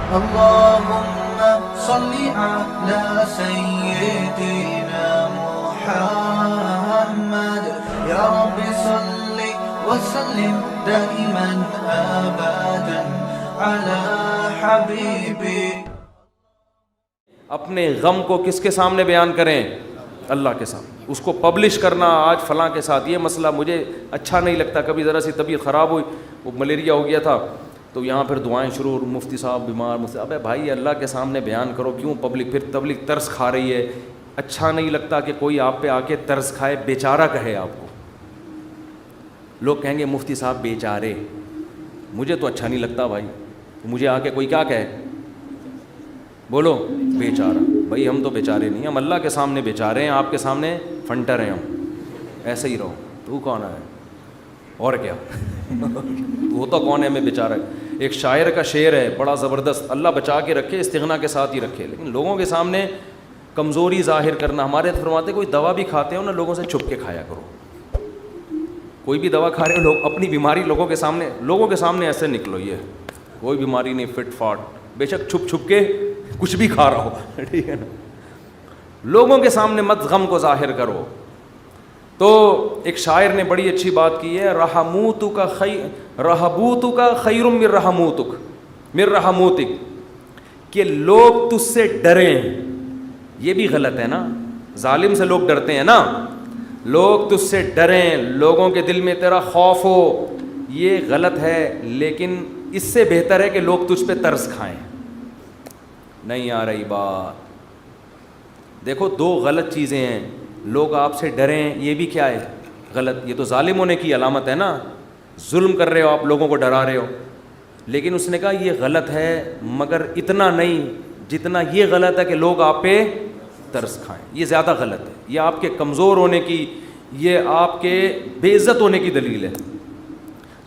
اللهم صل على سيدنا محمد يا رب صل وسلم دائما أبدا على حبيبي. اپنے غم کو کس کے سامنے بیان کریں؟ اللہ کے سامنے. اس کو پبلش کرنا آج فلاں کے ساتھ یہ مسئلہ مجھے اچھا نہیں لگتا. کبھی ذرا سی طبیعت خراب ہوئی, وہ ملیریا ہو گیا تھا, تو یہاں پھر دعائیں شروع, مفتی صاحب بیمار, مفتی. ابے بھائی اللہ کے سامنے بیان کرو, کیوں پبلک؟ پھر تبلیغ ترس کھا رہی ہے. اچھا نہیں لگتا کہ کوئی آپ پہ آ کے ترس کھائے, بیچارہ کہے آپ کو. لوگ کہیں گے مفتی صاحب بیچارے, مجھے تو اچھا نہیں لگتا بھائی. مجھے آ کے کوئی کیا کہے, بولو بیچارہ. بھائی ہم تو بیچارے نہیں, ہم اللہ کے سامنے بیچارے ہیں, آپ کے سامنے فنٹر ہیں ہم. ایسے ہی رہو. تو کون ہے اور کیا وہ تو کون ہے, ہمیں بیچارہ ہے. ایک شاعر کا شعر ہے بڑا زبردست, اللہ بچا کے رکھے, استغنا کے ساتھ ہی رکھے, لیکن لوگوں کے سامنے کمزوری ظاہر کرنا. ہمارے فرماتے کوئی دوا بھی کھاتے ہو نا, لوگوں سے چھپ کے کھایا کرو. کوئی بھی دوا کھا رہے ہو, لوگ اپنی بیماری لوگوں کے سامنے ایسے نکلو, یہ کوئی بیماری نہیں, فٹ فاٹ, بے شک چھپ چھپ کے کچھ بھی کھا رہا ہو, ٹھیک ہے نا. لوگوں کے سامنے مت غم کو ظاہر کرو. تو ایک شاعر نے بڑی اچھی بات کی ہے, رحموتک خیر من رحموتک, کہ لوگ تجھ سے ڈریں. یہ بھی غلط ہے نا, ظالم سے لوگ ڈرتے ہیں نا, لوگ تجھ سے ڈریں, لوگوں کے دل میں تیرا خوف ہو, یہ غلط ہے. لیکن اس سے بہتر ہے کہ لوگ تجھ پہ ترس کھائیں. نہیں آ رہی بات. دیکھو دو غلط چیزیں ہیں, لوگ آپ سے ڈریں, یہ بھی کیا ہے, غلط. یہ تو ظالم ہونے کی علامت ہے نا, ظلم کر رہے ہو آپ, لوگوں کو ڈرا رہے ہو. لیکن اس نے کہا یہ غلط ہے, مگر اتنا نہیں جتنا یہ غلط ہے کہ لوگ آپ پہ ترس کھائیں. یہ زیادہ غلط ہے, یہ آپ کے کمزور ہونے کی, یہ آپ کے بے عزت ہونے کی دلیل ہے.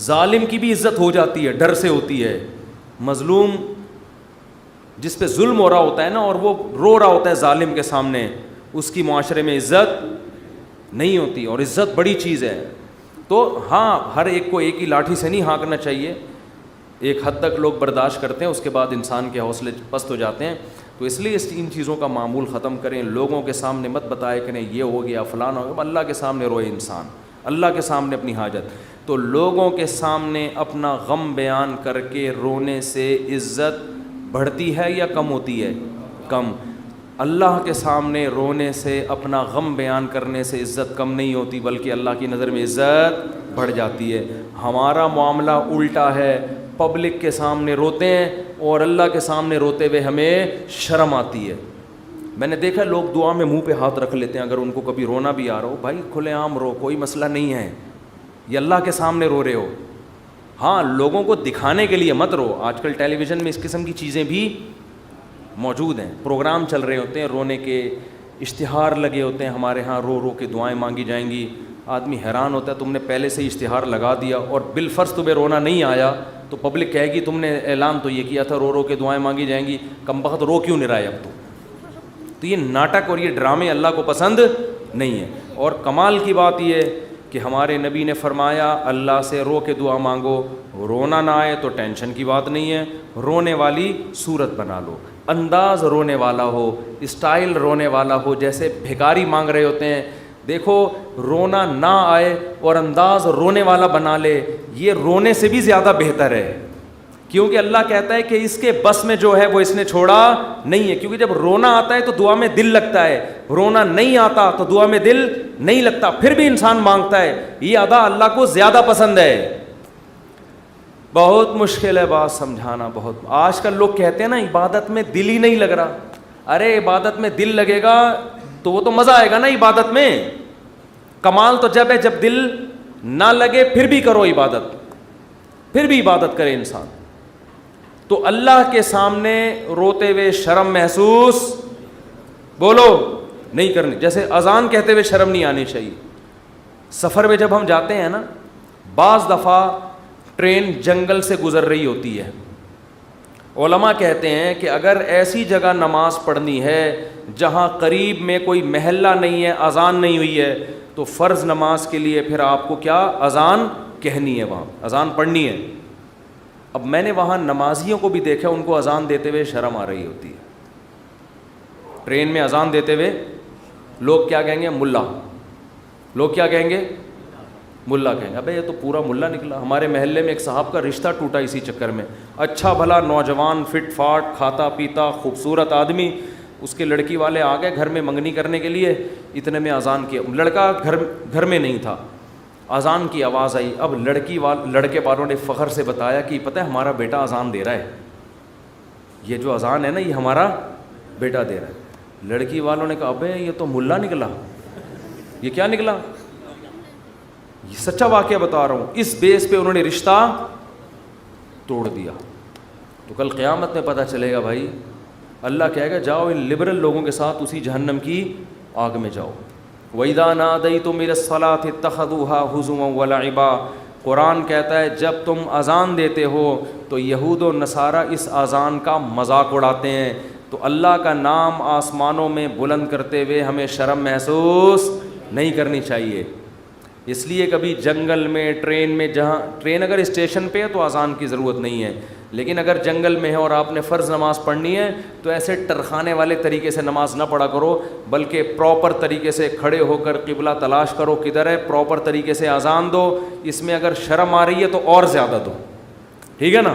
ظالم کی بھی عزت ہو جاتی ہے, ڈر سے ہوتی ہے. مظلوم جس پہ ظلم ہو رہا ہوتا ہے نا, اور وہ رو رہا ہوتا ہے ظالم کے سامنے, اس کی معاشرے میں عزت نہیں ہوتی, اور عزت بڑی چیز ہے. تو ہاں, ہر ایک کو ایک ہی لاٹھی سے نہیں ہانکنا چاہیے. ایک حد تک لوگ برداشت کرتے ہیں, اس کے بعد انسان کے حوصلے پست ہو جاتے ہیں. تو اس لیے ان چیزوں کا معمول ختم کریں. لوگوں کے سامنے مت بتائے کریں یہ ہو گیا فلان ہو گیا. اللہ کے سامنے روئے انسان, اللہ کے سامنے اپنی حاجت. تو لوگوں کے سامنے اپنا غم بیان کر کے رونے سے عزت بڑھتی ہے یا کم ہوتی ہے؟ کم. اللہ کے سامنے رونے سے, اپنا غم بیان کرنے سے عزت کم نہیں ہوتی, بلکہ اللہ کی نظر میں عزت بڑھ جاتی ہے. ہمارا معاملہ الٹا ہے, پبلک کے سامنے روتے ہیں اور اللہ کے سامنے روتے ہوئے ہمیں شرم آتی ہے. میں نے دیکھا لوگ دعا میں منہ پہ ہاتھ رکھ لیتے ہیں اگر ان کو کبھی رونا بھی آ رہا ہو. بھائی کھلے عام رو, کوئی مسئلہ نہیں ہے, یہ اللہ کے سامنے رو رہے ہو. ہاں لوگوں کو دکھانے کے لیے مت رو. آج کل ٹیلی ویژن میں اس قسم کی چیزیں بھی موجود ہیں, پروگرام چل رہے ہوتے ہیں رونے کے, اشتہار لگے ہوتے ہیں ہمارے ہاں, رو رو کے دعائیں مانگی جائیں گی. آدمی حیران ہوتا ہے, تم نے پہلے سے ہی اشتہار لگا دیا اور بالفرض تمہیں رونا نہیں آیا تو پبلک کہے گی تم نے اعلان تو یہ کیا تھا رو رو کے دعائیں مانگی جائیں گی, کم بخت رو کیوں نہیں رہا ہے اب تو یہ ناٹک اور یہ ڈرامے اللہ کو پسند نہیں ہے. اور کمال کی بات یہ ہے کہ ہمارے نبی نے فرمایا اللہ سے رو کے دعا مانگو, رونا نہ آئے تو ٹینشن کی بات نہیں ہے, رونے والی صورت بنا لو, انداز رونے والا ہو, اسٹائل رونے والا ہو, جیسے بھکاری مانگ رہے ہوتے ہیں. دیکھو رونا نہ آئے اور انداز رونے والا بنا لے, یہ رونے سے بھی زیادہ بہتر ہے. کیونکہ اللہ کہتا ہے کہ اس کے بس میں جو ہے وہ اس نے چھوڑا نہیں ہے. کیونکہ جب رونا آتا ہے تو دعا میں دل لگتا ہے, رونا نہیں آتا تو دعا میں دل نہیں لگتا, پھر بھی انسان مانگتا ہے. یہ ادا اللہ کو زیادہ پسند ہے. بہت مشکل ہے بات سمجھانا. بہت آج کل لوگ کہتے ہیں نا عبادت میں دل ہی نہیں لگ رہا. ارے عبادت میں دل لگے گا تو وہ تو مزہ آئے گا نا عبادت میں. کمال تو جب ہے جب دل نہ لگے پھر بھی کرو عبادت, پھر بھی عبادت کرے انسان. تو اللہ کے سامنے روتے ہوئے شرم محسوس بولو نہیں کرنی. جیسے اذان کہتے ہوئے شرم نہیں آنی چاہیے. سفر میں جب ہم جاتے ہیں نا, بعض دفعہ ٹرین جنگل سے گزر رہی ہوتی ہے. علماء کہتے ہیں کہ اگر ایسی جگہ نماز پڑھنی ہے جہاں قریب میں کوئی محلہ نہیں ہے, اذان نہیں ہوئی ہے, تو فرض نماز کے لیے پھر آپ کو کیا اذان کہنی ہے, وہاں اذان پڑھنی ہے. اب میں نے وہاں نمازیوں کو بھی دیکھا, ان کو اذان دیتے ہوئے شرم آ رہی ہوتی ہے. ٹرین میں اذان دیتے ہوئے لوگ کیا کہیں گے؟ ملا. لوگ کیا کہیں گے؟ ملا کہیں گے. ابے یہ تو پورا ملا نکلا. ہمارے محلے میں ایک صاحب کا رشتہ ٹوٹا اسی چکر میں. اچھا بھلا نوجوان, فٹ فاٹ, کھاتا پیتا, خوبصورت آدمی. اس کے لڑکی والے آ گئے گھر میں منگنی کرنے کے لیے, اتنے میں اذان کیا. لڑکا گھر میں نہیں تھا, اذان کی آواز آئی. اب لڑکے والوں نے فخر سے بتایا کہ پتہ ہے ہمارا بیٹا اذان دے رہا ہے, یہ جو اذان ہے نا یہ ہمارا بیٹا دے رہا ہے. لڑکی والوں نے کہا ابے یہ تو ملا نکلا. یہ کیا نکلا؟ یہ سچا واقعہ بتا رہا ہوں. اس بیس پہ انہوں نے رشتہ توڑ دیا. تو کل قیامت میں پتہ چلے گا بھائی, اللہ کہے گا جاؤ ان لبرل لوگوں کے ساتھ اسی جہنم کی آگ میں جاؤ. وَإِذَا نَادَيْتُمْ إِلَى الصَّلَاةِ اتَّخَذُوهَا هُزُوًا وَلَعِبًا. قرآن کہتا ہے جب تم اذان دیتے ہو تو یہود و نصارہ اس اذان کا مذاق اڑاتے ہیں. تو اللہ کا نام آسمانوں میں بلند کرتے ہوئے ہمیں شرم محسوس نہیں کرنی چاہیے. اس لیے کبھی جنگل میں, ٹرین میں, جہاں ٹرین اگر اسٹیشن پہ ہے تو اذان کی ضرورت نہیں ہے, لیکن اگر جنگل میں ہے اور آپ نے فرض نماز پڑھنی ہے تو ایسے ٹرخانے والے طریقے سے نماز نہ پڑھا کرو, بلکہ پراپر طریقے سے کھڑے ہو کر قبلہ تلاش کرو کدھر ہے, پراپر طریقے سے اذان دو. اس میں اگر شرم آ رہی ہے تو اور زیادہ دو, ٹھیک ہے نا.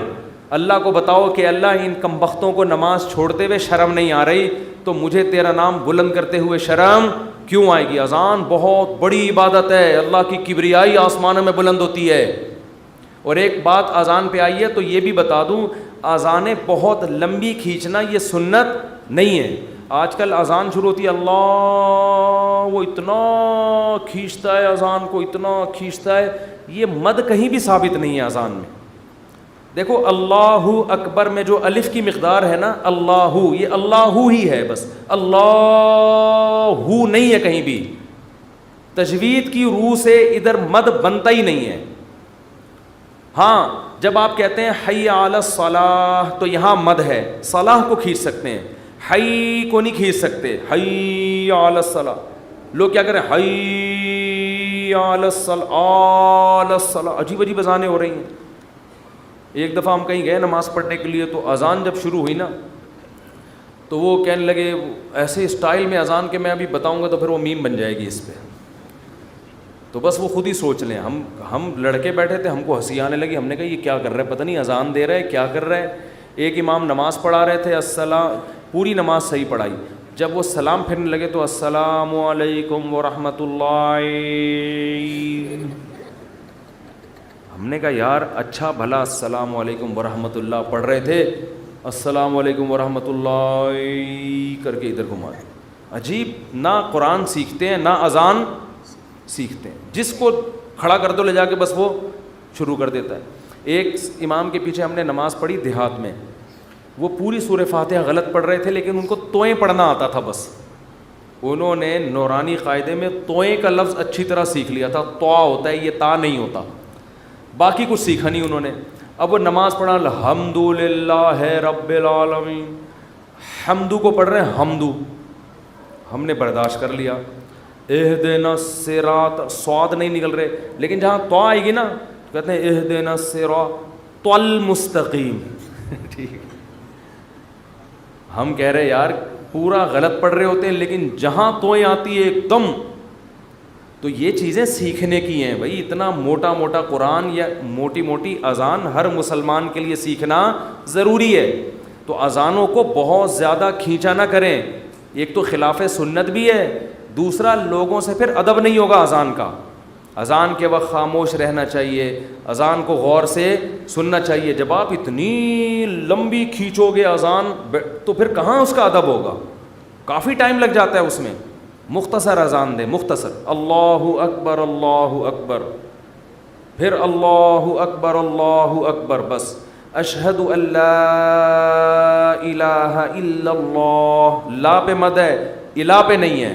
اللہ کو بتاؤ کہ اللہ ان کمبختوں کو نماز چھوڑتے ہوئے شرم نہیں آ رہی, تو مجھے تیرا نام بلند کرتے ہوئے شرم کیوں آئے گی؟ اذان بہت بڑی عبادت ہے, اللہ کی کبریائی آسمانوں میں بلند ہوتی ہے. اور ایک بات اذان پہ آئی ہے تو یہ بھی بتا دوں, اذانیں بہت لمبی کھینچنا یہ سنت نہیں ہے. آج کل اذان شروع ہوتی ہے اللہ, وہ اتنا کھینچتا ہے اذان کو, اتنا کھینچتا ہے. یہ مد کہیں بھی ثابت نہیں ہے اذان میں. دیکھو اللہ اکبر میں جو الف کی مقدار ہے نا, اللہ, یہ اللہ ہی ہے بس, اللہ نہیں ہے کہیں بھی. تجوید کی روح سے ادھر مد بنتا ہی نہیں ہے. ہاں جب آپ کہتے ہیں حی علی الصلاح تو یہاں مد ہے, صلاح کو کھینچ سکتے ہیں, حی کو نہیں کھینچ سکتے. حی علی الصلاح, لوگ کیا کریں حی علی الصلاح, عجیب عجیب اذانیں ہو رہی ہیں. ایک دفعہ ہم کہیں گئے نماز پڑھنے کے لیے, تو اذان جب شروع ہوئی نا تو وہ کہنے لگے ایسے اسٹائل میں اذان کے, میں ابھی بتاؤں گا تو پھر وہ میم بن جائے گی اس پہ. تو بس وہ خود ہی سوچ لیں. ہم لڑکے بیٹھے تھے, ہم کو ہنسی آنے لگی. ہم نے کہا یہ کیا کر رہے ہیں, پتہ نہیں اذان دے رہے ہیں کیا کر رہے ہیں. ایک امام نماز پڑھا رہے تھے, السلام, پوری نماز صحیح پڑھائی. جب وہ سلام پھرنے لگے تو السلام علیکم ورحمۃ اللہ. ہم نے کہا یار اچھا بھلا السلام علیکم ورحمۃ اللہ پڑھ رہے تھے, السلام علیکم ورحمۃ اللہ کر کے ادھر گھما دیں. عجیب, نہ قرآن سیکھتے ہیں نہ اذان سیکھتے ہیں. جس کو کھڑا کر دو لے جا کے بس وہ شروع کر دیتا ہے. ایک امام کے پیچھے ہم نے نماز پڑھی دیہات میں, وہ پوری سورہ فاتحہ غلط پڑھ رہے تھے لیکن ان کو توئیں پڑھنا آتا تھا. بس انہوں نے نورانی قاعدے میں توئیں کا لفظ اچھی طرح سیکھ لیا تھا. تو ہوتا ہے, یہ تا نہیں ہوتا. باقی کچھ سیکھا نہیں انہوں نے. اب وہ نماز پڑھا الحمدللہ رب العالمین, حمدو کو پڑھ رہے ہیں حمدو, ہم نے برداشت کر لیا. اہدنا الصراط, سواد نہیں نکل رہے, لیکن جہاں تو آئے گی نا کہتے ہیں اہدنا الصراط المستقیم. ٹھیک, ہم کہہ رہے یار پورا غلط پڑھ رہے ہوتے ہیں, لیکن جہاں تویں آتی ہے ایک دم. تو یہ چیزیں سیکھنے کی ہیں بھائی. اتنا موٹا موٹا قرآن یا موٹی موٹی اذان ہر مسلمان کے لیے سیکھنا ضروری ہے. تو اذانوں کو بہت زیادہ کھینچا نہ کریں. ایک تو خلاف سنت بھی ہے, دوسرا لوگوں سے پھر ادب نہیں ہوگا اذان کا. اذان کے وقت خاموش رہنا چاہیے, اذان کو غور سے سننا چاہیے. جب آپ اتنی لمبی کھینچو گے اذان تو پھر کہاں اس کا ادب ہوگا, کافی ٹائم لگ جاتا ہے اس میں. مختصر اذان دیں, مختصر, اللہ اکبر اللہ اکبر, پھر اللہ اکبر, بس اشہد ان لا الہ الا اللہ. لا پہ مد ہے, الہ پہ نہیں ہے.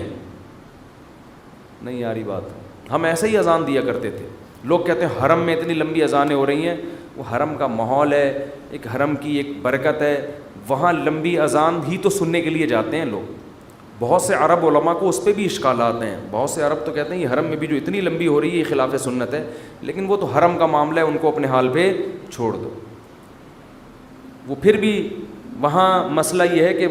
نہیں آ رہی بات. ہم ایسے ہی اذان دیا کرتے تھے. لوگ کہتے ہیں حرم میں اتنی لمبی اذانیں ہو رہی ہیں. وہ حرم کا ماحول ہے, ایک حرم کی ایک برکت ہے, وہاں لمبی اذان ہی تو سننے کے لیے جاتے ہیں لوگ. بہت سے عرب علماء کو اس پہ بھی اشکالات ہیں. بہت سے عرب تو کہتے ہیں یہ حرم میں بھی جو اتنی لمبی ہو رہی ہے یہ خلاف سنت ہے, لیکن وہ تو حرم کا معاملہ ہے, ان کو اپنے حال پہ چھوڑ دو. وہ پھر بھی وہاں مسئلہ یہ ہے کہ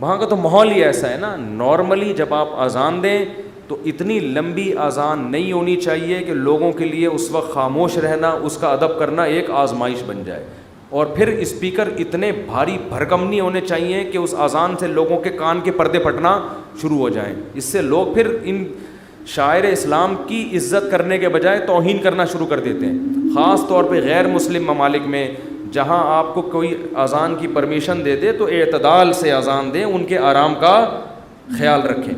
وہاں کا تو ماحول ہی ایسا ہے نا. نارملی جب آپ اذان دیں تو اتنی لمبی اذان نہیں ہونی چاہیے کہ لوگوں کے لیے اس وقت خاموش رہنا, اس کا ادب کرنا ایک آزمائش بن جائے. اور پھر اسپیکر اتنے بھاری بھرکم نہیں ہونے چاہیے کہ اس اذان سے لوگوں کے کان کے پردے پھٹنا شروع ہو جائیں. اس سے لوگ پھر ان شاعر اسلام کی عزت کرنے کے بجائے توہین کرنا شروع کر دیتے ہیں. خاص طور پہ غیر مسلم ممالک میں جہاں آپ کو کوئی اذان کی پرمیشن دے دے تو اعتدال سے اذان دیں, ان کے آرام کا خیال رکھیں.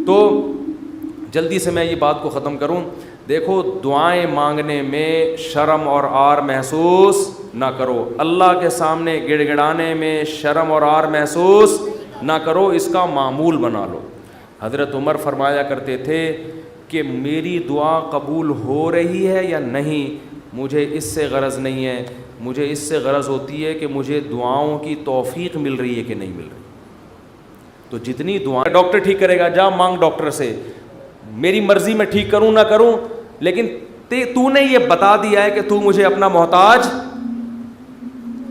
تو جلدی سے میں یہ بات کو ختم کروں. دیکھو, دعائیں مانگنے میں شرم اور عار محسوس نہ کرو. اللہ کے سامنے گڑ گڑانے میں شرم اور عار محسوس نہ کرو, اس کا معمول بنا لو. حضرت عمر فرمایا کرتے تھے کہ میری دعا قبول ہو رہی ہے یا نہیں, مجھے اس سے غرض نہیں ہے, مجھے اس سے غرض ہوتی ہے کہ مجھے دعاؤں کی توفیق مل رہی ہے کہ نہیں مل رہی. تو جتنی دعائیں, ڈاکٹر ٹھیک کرے گا, جا مانگ ڈاکٹر سے, میری مرضی میں ٹھیک کروں نہ کروں, لیکن تو نے یہ بتا دیا ہے کہ تو مجھے اپنا محتاج,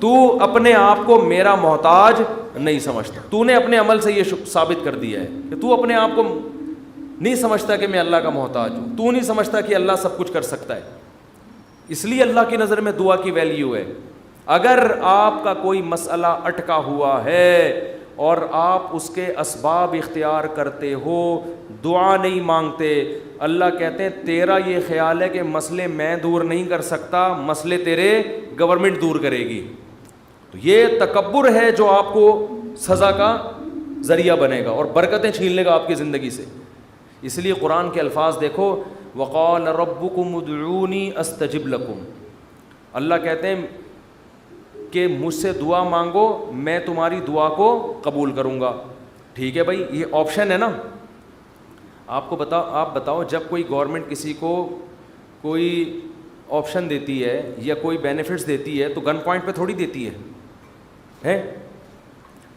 تو اپنے آپ کو میرا محتاج نہیں سمجھتا. تو نے اپنے عمل سے یہ ثابت کر دیا ہے کہ تو اپنے آپ کو نہیں سمجھتا کہ میں اللہ کا محتاج ہوں. تو نہیں سمجھتا کہ اللہ سب کچھ کر سکتا ہے. اس لیے اللہ کی نظر میں دعا کی ویلیو ہے. اگر آپ کا کوئی مسئلہ اٹکا ہوا ہے اور آپ اس کے اسباب اختیار کرتے ہو, دعا نہیں مانگتے, اللہ کہتے ہیں تیرا یہ خیال ہے کہ مسئلے میں دور نہیں کر سکتا, مسئلے تیرے گورنمنٹ دور کرے گی. تو یہ تکبر ہے جو آپ کو سزا کا ذریعہ بنے گا اور برکتیں چھین لے گا آپ کی زندگی سے. اس لیے قرآن کے الفاظ دیکھو, وقال ربکم ادعونی استجب لکم. اللہ کہتے ہیں کہ مجھ سے دعا مانگو, میں تمہاری دعا کو قبول کروں گا. ٹھیک ہے بھائی, یہ آپشن ہے نا. آپ بتاؤ جب کوئی گورنمنٹ کسی کو کوئی آپشن دیتی ہے یا کوئی بینیفٹس دیتی ہے تو گن پوائنٹ پہ تھوڑی دیتی ہے.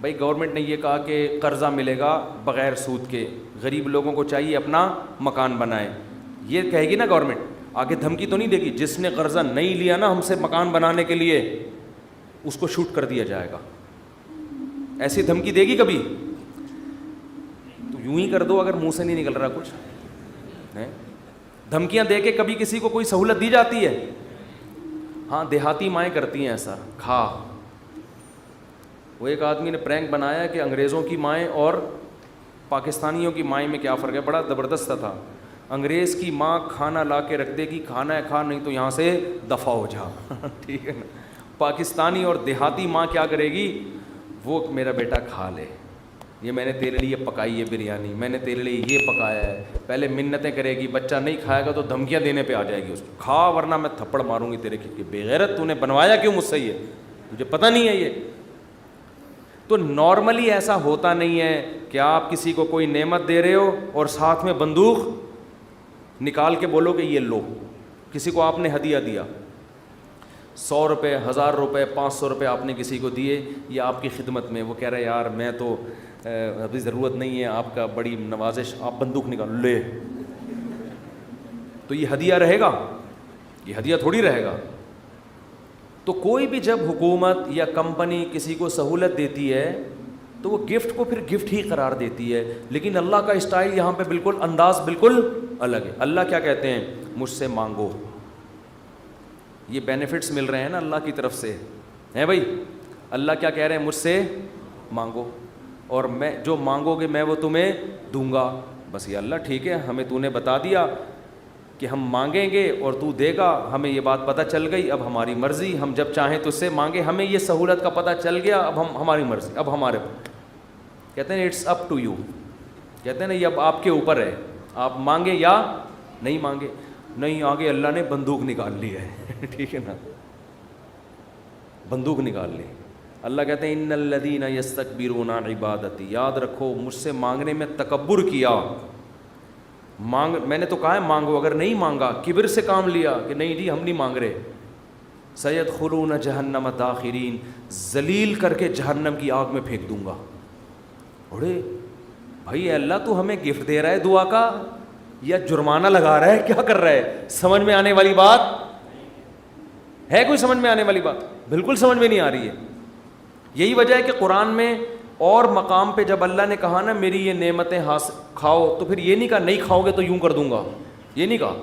بھائی گورنمنٹ نے یہ کہا کہ قرضہ ملے گا بغیر سود کے, غریب لوگوں کو چاہیے اپنا مکان بنائے, یہ کہے گی نا گورنمنٹ. آگے دھمکی تو نہیں دے گی, جس نے قرضہ نہیں لیا نا ہم سے مکان بنانے کے لیے اس کو شوٹ کر دیا جائے گا. ایسی دھمکی دے گی کبھی؟ تو یوں ہی کر دو اگر منہ سے نہیں نکل رہا کچھ. دھمکیاں دے کے کبھی کسی کو کوئی سہولت دی جاتی ہے؟ ہاں, دیہاتی مائیں کرتی ہیں ایسا. کھا, وہ ایک آدمی نے پرینک بنایا کہ انگریزوں کی مائیں اور پاکستانیوں کی مائیں میں کیا فرق ہے, بڑا زبردست تھا. انگریز کی ماں کھانا لا کے رکھ دے گی, کھانا ہے کھا, نہیں تو یہاں سے دفع ہو جا. ٹھیک ہے نا. پاکستانی اور دیہاتی ماں کیا کرے گی, وہ میرا بیٹا کھا لے, یہ میں نے تیرے لیے پکائی ہے بریانی, میں نے تیرے لیے یہ پکایا ہے. پہلے منتیں کرے گی, بچہ نہیں کھائے گا تو دھمکیاں دینے پہ آ جائے گی اس کو, کھا ورنہ میں تھپڑ ماروں گی تیرے کے. بے غیرت, تو نے بنوایا کیوں مجھ سے, یہ مجھے پتہ نہیں ہے. یہ تو نارملی ایسا ہوتا نہیں ہے کہ آپ کسی کو کوئی نعمت دے رہے ہو اور ساتھ میں بندوق نکال کے بولو کہ یہ لو. کسی کو آپ نے ہدیہ دیا, 100 روپے, 1000 روپے, 500 روپے آپ نے کسی کو دیے, یہ آپ کی خدمت میں, وہ کہہ رہے یار میں تو ابھی ضرورت نہیں ہے, آپ کا بڑی نوازش, آپ بندوق نکالو لے. تو یہ ہدیہ رہے گا؟ یہ ہدیہ تھوڑی رہے گا. تو کوئی بھی جب حکومت یا کمپنی کسی کو سہولت دیتی ہے تو وہ گفٹ کو پھر گفٹ ہی قرار دیتی ہے. لیکن اللہ کا اسٹائل یہاں پہ بالکل, انداز بالکل الگ ہے. اللہ کیا کہتے ہیں, مجھ سے مانگو. یہ بینیفٹس مل رہے ہیں نا اللہ کی طرف سے, ہیں بھائی. اللہ کیا کہہ رہے ہیں, مجھ سے مانگو اور میں جو مانگو گے میں وہ تمہیں دوں گا. بس یہ اللہ ٹھیک ہے, ہمیں تو نے بتا دیا کہ ہم مانگیں گے اور تو دے گا, ہمیں یہ بات پتہ چل گئی. اب ہماری مرضی, ہم جب چاہیں تو اس سے مانگے, ہمیں یہ سہولت کا پتہ چل گیا, اب ہماری مرضی, اب ہمارے. کہتے ہیں اٹس اپ ٹو یو, کہتے ہیں نا یہ اب آپ کے اوپر ہے, آپ مانگے یا نہیں مانگے. نہیں, آگے اللہ نے بندوق نکال لی ہے. ٹھیک ہے نا, بندوق نکال لی. اللہ کہتے ہیں ان الذین یستکبرون عن عبادتی, یاد رکھو مجھ سے مانگنے میں تکبر کیا. میں نے تو کہا ہے مانگو, اگر نہیں مانگا کبر سے کام لیا کہ نہیں جی ہم نہیں مانگ رہے, سیدخلون جہنم داخرین, ذلیل کر کے جہنم کی آگ میں پھینک دوں گا. اڑے بھائی اللہ تو ہمیں گفٹ دے رہا ہے دعا کا یا جرمانہ لگا رہا ہے, کیا کر رہا ہے؟ سمجھ میں آنے والی بات. ہے کوئی سمجھ میں آنے والی بات؟ بالکل سمجھ میں نہیں آ رہی ہے. یہی وجہ ہے کہ قرآن میں اور مقام پہ جب اللہ نے کہا نا میری یہ نعمتیں کھاؤ، تو پھر یہ نہیں کہا نہیں کھاؤ گے تو یوں کر دوں گا، یہ نہیں کہا.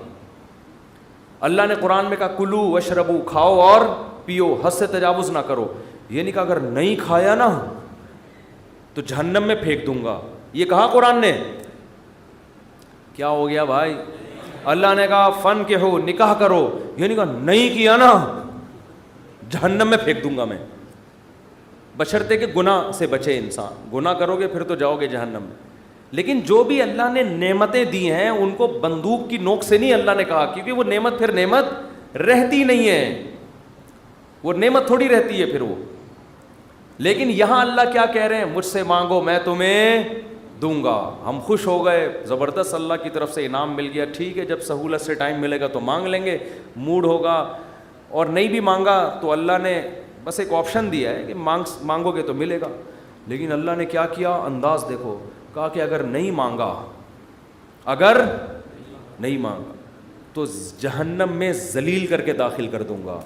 اللہ نے قرآن میں کہا کلو وشربو، کھاؤ اور پیو، حد سے تجاوز نہ کرو. یہ نہیں کہا اگر نہیں کھایا نا تو جہنم میں پھینک دوں گا، یہ کہا قرآن نے. کیا ہو گیا بھائی؟ اللہ نے کہا فن کے ہو، نکاح کرو، یہ نہیں کہا نہیں کیا نا جہنم میں پھینک دوں گا میں. بشرطے کہ گناہ سے بچے انسان، گناہ کرو گے پھر تو جاؤ گے جہنم میں. لیکن جو بھی اللہ نے نعمتیں دی ہیں ان کو بندوق کی نوک سے نہیں اللہ نے کہا، کیونکہ وہ نعمت پھر نعمت رہتی نہیں ہے، وہ نعمت تھوڑی رہتی ہے پھر وہ. لیکن یہاں اللہ کیا کہہ رہے ہیں؟ مجھ سے مانگو میں تمہیں دوں گا. ہم خوش ہو گئے، زبردست اللہ کی طرف سے انعام مل گیا. ٹھیک ہے، جب سہولت سے ٹائم ملے گا تو مانگ لیں گے، موڈ ہوگا. اور نہیں بھی مانگا تو اللہ نے بس ایک آپشن دیا ہے کہ مانگو گے تو ملے گا. لیکن اللہ نے کیا کیا؟ انداز دیکھو، کہا کہ اگر نہیں مانگا تو جہنم میں ذلیل کر کے داخل کر دوں گا.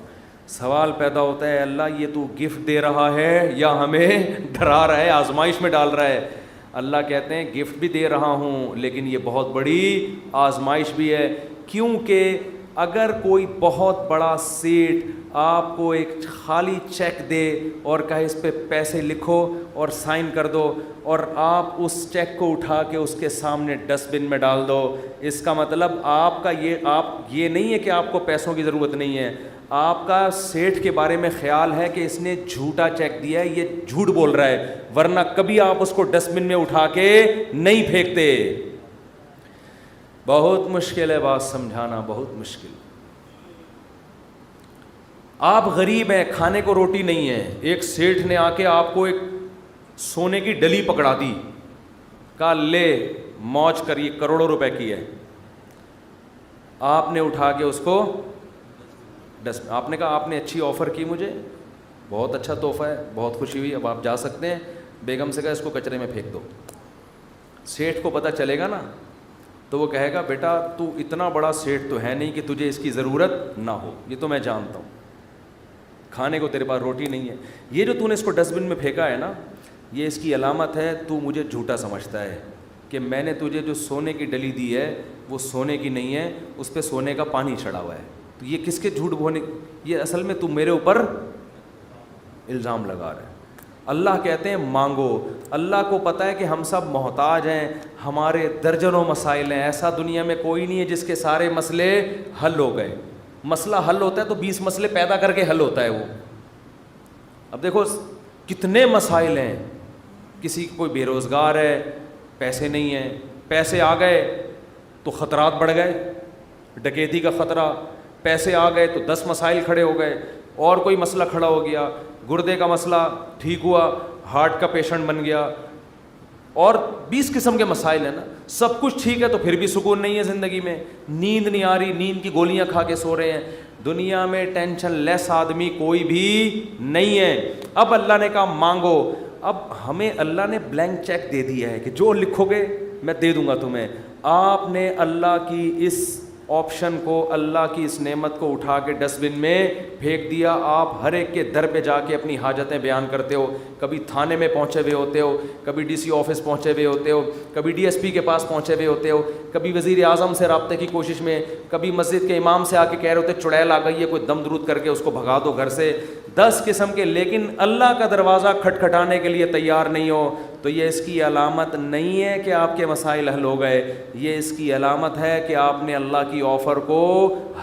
سوال پیدا ہوتا ہے اللہ یہ تو گفٹ دے رہا ہے یا ہمیں ڈرا رہا ہے، آزمائش میں ڈال رہا ہے؟ اللہ کہتے ہیں گفٹ بھی دے رہا ہوں لیکن یہ بہت بڑی آزمائش بھی ہے. کیونکہ اگر کوئی بہت بڑا سیٹ آپ کو ایک خالی چیک دے اور کہے اس پہ پیسے لکھو اور سائن کر دو، اور آپ اس چیک کو اٹھا کے اس کے سامنے ڈسٹ بن میں ڈال دو، اس کا مطلب آپ کا یہ نہیں ہے کہ آپ کو پیسوں کی ضرورت نہیں ہے، آپ کا سیٹ کے بارے میں خیال ہے کہ اس نے جھوٹا چیک دیا ہے، یہ جھوٹ بول رہا ہے، ورنہ کبھی آپ اس کو ڈسٹ بن میں اٹھا کے نہیں پھینکتے. بہت مشکل ہے بات سمجھانا، بہت مشکل. آپ غریب ہیں، کھانے کو روٹی نہیں ہے، ایک سیٹھ نے آ کے آپ کو ایک سونے کی ڈلی پکڑا دی، کہا لے موج کر، یہ کروڑوں روپے کی ہے. آپ نے اٹھا کے اس کو آپ نے کہا آپ نے اچھی آفر کی مجھے، بہت اچھا تحفہ ہے، بہت خوشی ہوئی، اب آپ جا سکتے ہیں. بیگم سے کہا اس کو کچرے میں پھینک دو. سیٹھ کو پتہ چلے گا نا تو وہ کہے گا بیٹا تو اتنا بڑا سیٹ تو ہے نہیں کہ تجھے اس کی ضرورت نہ ہو، یہ تو میں جانتا ہوں، کھانے کو تیرے پاس روٹی نہیں ہے، یہ جو تو نے اس کو ڈسٹ بن میں پھینکا ہے نا یہ اس کی علامت ہے تو مجھے جھوٹا سمجھتا ہے کہ میں نے تجھے جو سونے کی ڈلی دی ہے وہ سونے کی نہیں ہے، اس پہ سونے کا پانی چڑھا ہوا ہے. تو یہ کس کے جھوٹ بولنے، یہ اصل میں تو میرے اوپر الزام لگا رہا ہے. اللہ کہتے ہیں مانگو. اللہ کو پتہ ہے کہ ہم سب محتاج ہیں، ہمارے درجنوں مسائل ہیں، ایسا دنیا میں کوئی نہیں ہے جس کے سارے مسئلے حل ہو گئے. مسئلہ حل ہوتا ہے تو 20 مسئلے پیدا کر کے حل ہوتا ہے وہ. اب دیکھو کتنے مسائل ہیں، کسی کوئی بے روزگار ہے، پیسے نہیں ہیں، پیسے آ گئے تو خطرات بڑھ گئے، ڈکیتی کا خطرہ، پیسے آ گئے تو 10 مسائل کھڑے ہو گئے، اور کوئی مسئلہ کھڑا ہو گیا، گردے کا مسئلہ ٹھیک ہوا، ہارٹ کا پیشنٹ بن گیا، اور 20 قسم کے مسائل ہیں نا. سب کچھ ٹھیک ہے تو پھر بھی سکون نہیں ہے زندگی میں، نیند نہیں آ رہی، نیند کی گولیاں کھا کے سو رہے ہیں. دنیا میں ٹینشن لیس آدمی کوئی بھی نہیں ہے. اب اللہ نے کہا مانگو. اب ہمیں اللہ نے بلینک چیک دے دیا ہے کہ جو لکھو گے میں دے دوں گا تمہیں. آپ نے اللہ کی اس آپشن کو، اللہ کی اس نعمت کو اٹھا کے ڈسٹ بن میں پھینک دیا. آپ ہر ایک کے در پہ جا کے اپنی حاجتیں بیان کرتے ہو، کبھی تھانے میں پہنچے ہوئے ہوتے ہو، کبھی ڈی سی آفس پہنچے ہوئے ہوتے ہو، کبھی ڈی ایس پی کے پاس پہنچے ہوئے ہوتے ہو، کبھی وزیر اعظم سے رابطے کی کوشش میں، کبھی مسجد کے امام سے آ کے کہہ رہے ہوتے چڑیل آ گئی ہے، کوئی دم درود کر کے اس کو بھگا دو گھر سے. 10 قسم کے. لیکن اللہ کا دروازہ کھٹکھٹانے کے لیے تیار نہیں ہو تو یہ اس کی علامت نہیں ہے کہ آپ کے مسائل حل ہو گئے، یہ اس کی علامت ہے کہ آپ نے اللہ کی آفر کو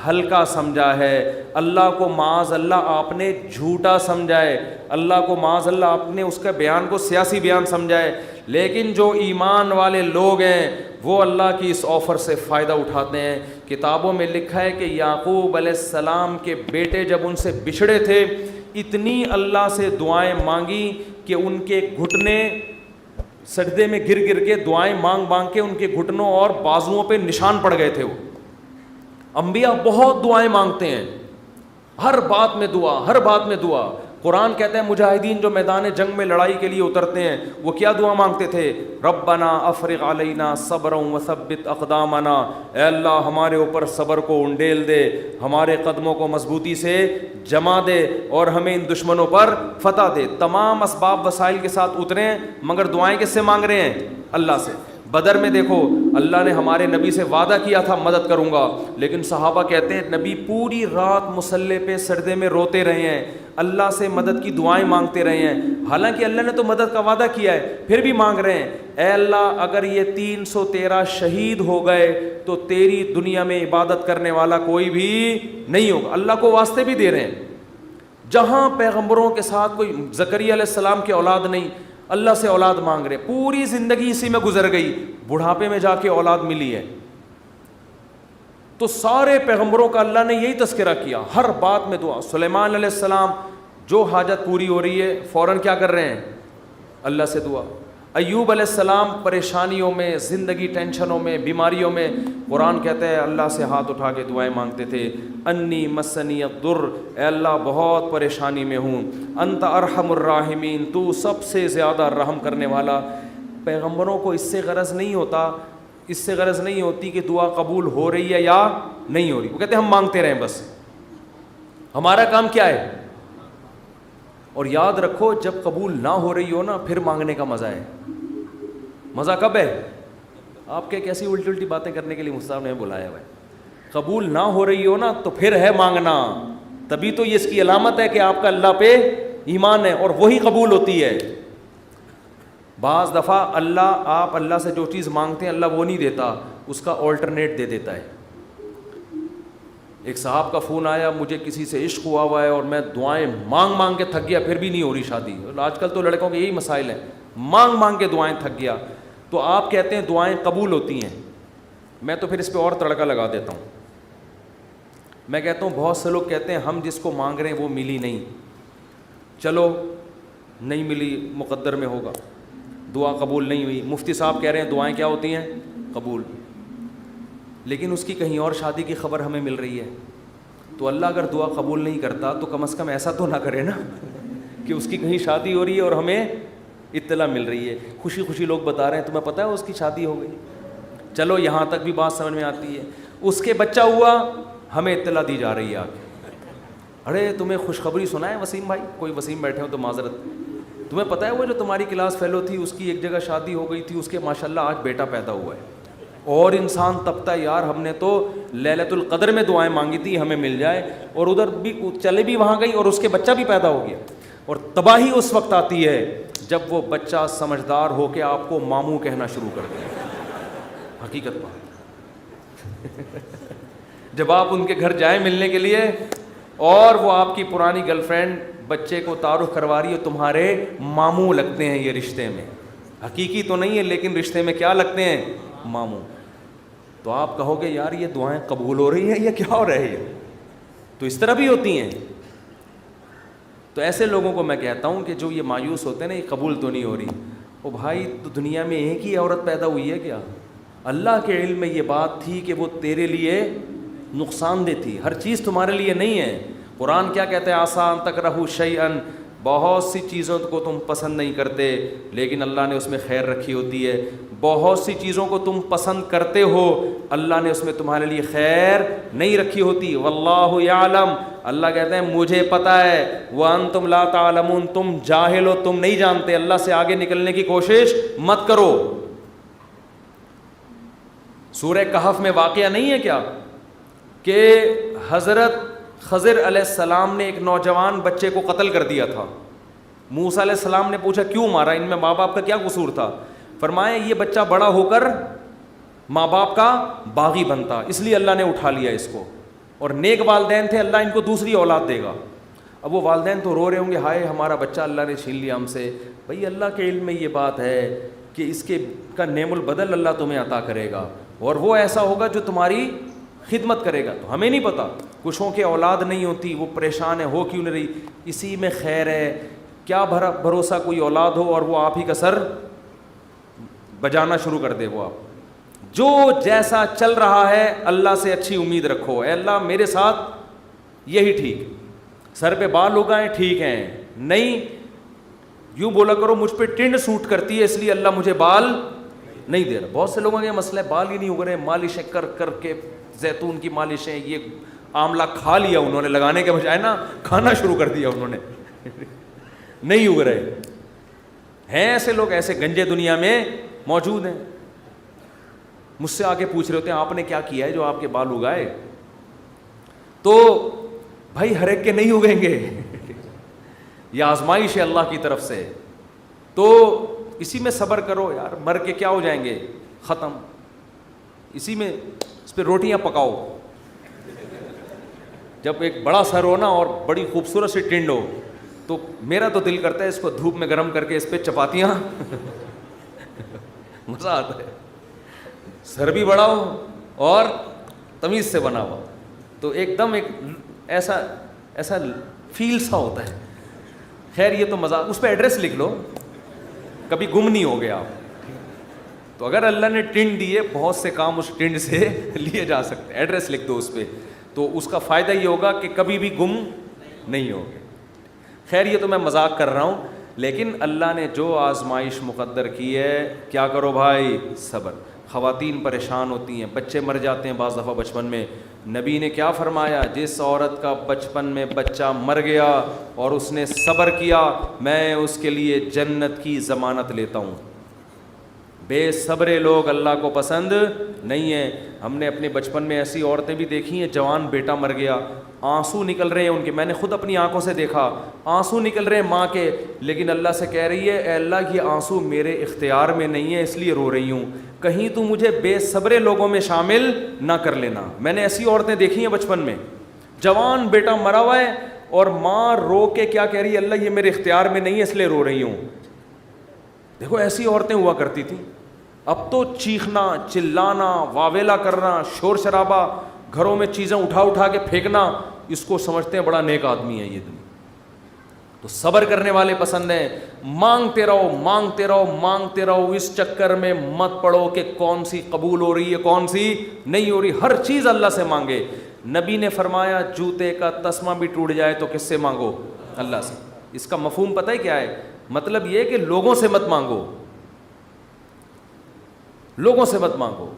ہلکا سمجھا ہے، اللہ کو معاذ اللہ آپ نے جھوٹا سمجھا ہے، اللہ کو معاذ اللہ آپ نے اس کا بیان کو سیاسی بیان سمجھا ہے. لیکن جو ایمان والے لوگ ہیں وہ اللہ کی اس آفر سے فائدہ اٹھاتے ہیں. کتابوں میں لکھا ہے کہ یعقوب علیہ السلام کے بیٹے جب ان سے بچھڑے تھے اتنی اللہ سے دعائیں مانگی کہ ان کے گھٹنے سجدے میں گر گر کے دعائیں مانگ مانگ کے ان کے گھٹنوں اور بازوؤں پہ نشان پڑ گئے تھے. وہ انبیاء بہت دعائیں مانگتے ہیں، ہر بات میں دعا، ہر بات میں دعا. قرآن کہتا ہے مجاہدین جو میدان جنگ میں لڑائی کے لیے اترتے ہیں وہ کیا دعا مانگتے تھے؟ ربنا افرغ علینا صبرا وثبت اقدامنا، اے اللہ ہمارے اوپر صبر کو انڈیل دے، ہمارے قدموں کو مضبوطی سے جما دے اور ہمیں ان دشمنوں پر فتح دے۔ تمام اسباب وسائل کے ساتھ اترے ہیں، مگر دعائیں کس سے مانگ رہے ہیں؟ اللہ سے۔ بدر میں دیکھو اللہ نے ہمارے نبی سے وعدہ کیا تھا مدد کروں گا، لیکن صحابہ کہتے ہیں نبی پوری رات مصلے پہ سجدے میں روتے رہے ہیں، اللہ سے مدد کی دعائیں مانگتے رہے ہیں، حالانکہ اللہ نے تو مدد کا وعدہ کیا ہے، پھر بھی مانگ رہے ہیں اے اللہ اگر یہ 313 شہید ہو گئے تو تیری دنیا میں عبادت کرنے والا کوئی بھی نہیں ہوگا۔ اللہ کو واسطے بھی دے رہے ہیں، جہاں پیغمبروں کے ساتھ کوئی زکریا علیہ السلام کی اولاد نہیں، اللہ سے اولاد مانگ رہے، پوری زندگی اسی میں گزر گئی، بڑھاپے میں جا کے اولاد ملی ہے۔ تو سارے پیغمبروں کا اللہ نے یہی تذکرہ کیا، ہر بات میں دعا۔ سلیمان علیہ السلام جو حاجت پوری ہو رہی ہے فوراً کیا کر رہے ہیں؟ اللہ سے دعا۔ ایوب علیہ السلام پریشانیوں میں، زندگی ٹینشنوں میں، بیماریوں میں، قرآن کہتا ہے اللہ سے ہاتھ اٹھا کے دعائیں مانگتے تھے، انی مسنی الضر، اے اللہ بہت پریشانی میں ہوں، انت ارحم الراحمین، تو سب سے زیادہ رحم کرنے والا۔ پیغمبروں کو اس سے غرض نہیں ہوتا، اس سے غرض نہیں ہوتی کہ دعا قبول ہو رہی ہے یا نہیں ہو رہی، وہ کہتے ہیں ہم مانگتے رہیں بس، ہمارا کام کیا ہے۔ اور یاد رکھو جب قبول نہ ہو رہی ہو نا پھر مانگنے کا مزہ ہے۔ مزہ کب ہے؟ آپ کے کیسی الٹی الٹی باتیں کرنے کے لیے مصطفیٰ نے بلایا ہوا ہے۔ قبول نہ ہو رہی ہو نا تو پھر ہے مانگنا، تبھی تو یہ اس کی علامت ہے کہ آپ کا اللہ پہ ایمان ہے اور وہی قبول ہوتی ہے۔ بعض دفعہ آپ اللہ سے جو چیز مانگتے ہیں اللہ وہ نہیں دیتا، اس کا آلٹرنیٹ دے دیتا ہے۔ ایک صاحب کا فون آیا، مجھے کسی سے عشق ہوا ہے اور میں دعائیں مانگ مانگ کے تھک گیا پھر بھی نہیں ہو رہی شادی۔ آج کل تو لڑکوں کے یہی مسائل ہیں، مانگ مانگ کے دعائیں تھک گیا۔ تو آپ کہتے ہیں دعائیں قبول ہوتی ہیں، میں تو پھر اس پہ اور تڑکا لگا دیتا ہوں۔ میں کہتا ہوں بہت سے لوگ کہتے ہیں ہم جس کو مانگ رہے ہیں وہ ملی نہیں، چلو نہیں ملی مقدر میں ہوگا، دعا قبول نہیں ہوئی۔ مفتی صاحب کہہ رہے ہیں دعائیں کیا ہوتی ہیں؟ قبول، لیکن اس کی کہیں اور شادی کی خبر ہمیں مل رہی ہے۔ تو اللہ اگر دعا قبول نہیں کرتا تو کم از کم ایسا تو نہ کرے نا کہ اس کی کہیں شادی ہو رہی ہے اور ہمیں اطلاع مل رہی ہے، خوشی خوشی لوگ بتا رہے ہیں تمہیں پتہ ہے اس کی شادی ہو گئی، چلو یہاں تک بھی بات سمجھ میں آتی ہے۔ اس کے بچہ ہوا، ہمیں اطلاع دی جا رہی ہے آگے، ارے تمہیں خوشخبری سنا ہے وسیم بھائی، کوئی وسیم بیٹھے ہو تو معذرت، تمہیں پتہ ہے وہ جو تمہاری کلاس فیلو تھی اس کی ایک جگہ شادی ہو گئی تھی، اس کے ماشاءاللہ آج بیٹا پیدا ہوا ہے۔ اور انسان تپتا ہے یار ہم نے تو لیلۃ القدر میں دعائیں مانگی تھی ہمیں مل جائے، اور ادھر بھی چلے بھی وہاں گئی اور اس کے بچہ بھی پیدا ہو گیا۔ اور تباہی اس وقت آتی ہے جب وہ بچہ سمجھدار ہو کے آپ کو ماموں کہنا شروع کر دے، حقیقت بات جب آپ ان کے گھر جائیں ملنے کے لیے اور وہ آپ کی پرانی گرل فرینڈ بچے کو تعارف کروا رہی ہے، تمہارے ماموں لگتے ہیں یہ رشتے میں، حقیقی تو نہیں ہے لیکن رشتے میں کیا لگتے ہیں؟ ماموں۔ تو آپ کہو گے یار یہ دعائیں قبول ہو رہی ہیں یا کیا ہو رہا ہے؟ تو اس طرح بھی ہوتی ہیں۔ تو ایسے لوگوں کو میں کہتا ہوں کہ جو یہ مایوس ہوتے ہیں نا یہ قبول تو نہیں ہو رہی، او بھائی تو دنیا میں ایک ہی عورت پیدا ہوئی ہے کیا؟ اللہ کے علم میں یہ بات تھی کہ وہ تیرے لیے نقصان دہ تھی، ہر چیز تمہارے لیے نہیں ہے۔ قرآن کیا کہتے ہیں؟ آسان تکرہوا شیئا، بہت سی چیزوں کو تم پسند نہیں کرتے لیکن اللہ نے اس میں خیر رکھی ہوتی ہے، بہت سی چیزوں کو تم پسند کرتے ہو اللہ نے اس میں تمہارے لیے خیر نہیں رکھی ہوتی۔ واللہ یعلم، اللہ کہتے ہیں مجھے پتہ ہے، وانتم لا تعلمون، تم جاہل ہو، تم نہیں جانتے، اللہ سے آگے نکلنے کی کوشش مت کرو۔ سورہ کہف میں واقعہ نہیں ہے کیا کہ حضرت خضر علیہ السلام نے ایک نوجوان بچے کو قتل کر دیا تھا، موسیٰ علیہ السلام نے پوچھا کیوں مارا، ان میں ماں باپ کا کیا قصور تھا؟ فرمایا یہ بچہ بڑا ہو کر ماں باپ کا باغی بنتا، اس لیے اللہ نے اٹھا لیا اس کو، اور نیک والدین تھے اللہ ان کو دوسری اولاد دے گا۔ اب وہ والدین تو رو رہے ہوں گے ہائے ہمارا بچہ اللہ نے چھین لیا ہم سے۔ بھئی اللہ کے علم میں یہ بات ہے کہ اس کے کا نعم البدل اللہ تمہیں عطا کرے گا اور وہ ایسا ہوگا جو تمہاری خدمت کرے گا۔ تو ہمیں نہیں پتہ، کچھوں کے اولاد نہیں ہوتی وہ پریشان ہے، ہو کیوں نہیں رہی، اسی میں خیر ہے، کیا بھروسہ کوئی اولاد ہو اور وہ آپ ہی کا سر بجانا شروع کر دے۔ وہ آپ جو جیسا چل رہا ہے اللہ سے اچھی امید رکھو، اے اللہ میرے ساتھ یہی ٹھیک، سر پہ بال اگائیں ٹھیک ہیں، نہیں یوں بولا کرو مجھ پہ ٹنڈ سوٹ کرتی ہے اس لیے اللہ مجھے بال نہیں دے رہا. بہت سے لوگوں کا یہ مسئلہ ہے, بال ہی نہیں اگ رہے, مالشیں کر کر کے, زیتون کی مالشیں, یہ آملہ کھا لیا انہوں نے, لگانے کے بجائے نا کھانا شروع کر دیا انہوں نے, نہیں اگ رہے ہیں. ایسے لوگ ایسے گنجے دنیا میں موجود ہیں. مجھ سے آ کے پوچھ رہے ہوتے ہیں آپ نے کیا کیا ہے جو آپ کے بال اگائے؟ تو بھائی ہر ایک کے نہیں اگیں گے, یہ آزمائش ہے اللہ کی طرف سے. تو اسی میں صبر کرو یار, مر کے کیا ہو جائیں گے, ختم. اسی میں اس پہ روٹیاں پکاؤ. جب ایک بڑا سر ہو نا اور بڑی خوبصورت سی ٹنڈ ہو تو میرا تو دل کرتا ہے اس کو دھوپ میں گرم کر کے اس پہ چپاتیاں مزہ آتا ہے. سر بھی بڑا ہو اور تمیز سے بنا ہوا تو ایک دم ایک ایسا فیل سا ہوتا ہے. خیر یہ تو مزہ, اس پہ ایڈریس لکھ لو, کبھی گم نہیں ہو گیا آپ. تو اگر اللہ نے ٹنڈ دی ہے, بہت سے کام اس ٹنڈ سے لیے جا سکتے ہیں. ایڈریس لکھ دو اس پہ, تو اس کا فائدہ یہ ہوگا کہ کبھی بھی گم نہیں ہوگے. خیر یہ تو میں مذاق کر رہا ہوں, لیکن اللہ نے جو آزمائش مقدر کی ہے, کیا کرو بھائی, صبر. خواتین پریشان ہوتی ہیں, بچے مر جاتے ہیں بعض دفعہ بچپن میں. نبی نے کیا فرمایا, جس عورت کا بچپن میں بچہ مر گیا اور اس نے صبر کیا, میں اس کے لیے جنت کی ضمانت لیتا ہوں. بے صبرے لوگ اللہ کو پسند نہیں ہیں. ہم نے اپنے بچپن میں ایسی عورتیں بھی دیکھی ہیں, جوان بیٹا مر گیا, آنسو نکل رہے ہیں ان کے, میں نے خود اپنی آنکھوں سے دیکھا, آنسو نکل رہے ہیں ماں کے, لیکن اللہ سے کہہ رہی ہے اے اللہ یہ آنسو میرے اختیار میں نہیں ہے اس لیے رو رہی ہوں, کہیں تو مجھے بے صبرے لوگوں میں شامل نہ کر لینا. میں نے ایسی عورتیں دیکھی ہیں بچپن میں, جوان بیٹا مرا ہوا ہے اور ماں رو کے کیا کہہ رہی ہے, اللہ یہ میرے اختیار میں نہیں ہے اس لیے رو رہی ہوں. دیکھو ایسی عورتیں ہوا کرتی تھیں. اب تو چیخنا, چلانا, واویلا کرنا, شور شرابہ, گھروں میں چیزیں اٹھا کے پھینکنا, اس کو سمجھتے ہیں بڑا نیک آدمی ہے یہ دنیا. تو صبر کرنے والے پسند ہیں. مانگتے رہو مانگتے رہو مانگتے رہو, اس چکر میں مت پڑو کہ کون سی قبول ہو رہی ہے کون سی نہیں ہو رہی. ہر چیز اللہ سے مانگے. نبی نے فرمایا جوتے کا تسمہ بھی ٹوٹ جائے تو کس سے مانگو, اللہ سے. اس کا مفہوم پتہ ہے کیا ہے, مطلب یہ کہ لوگوں سے مت مانگو, لوگوں سے مت مانگو.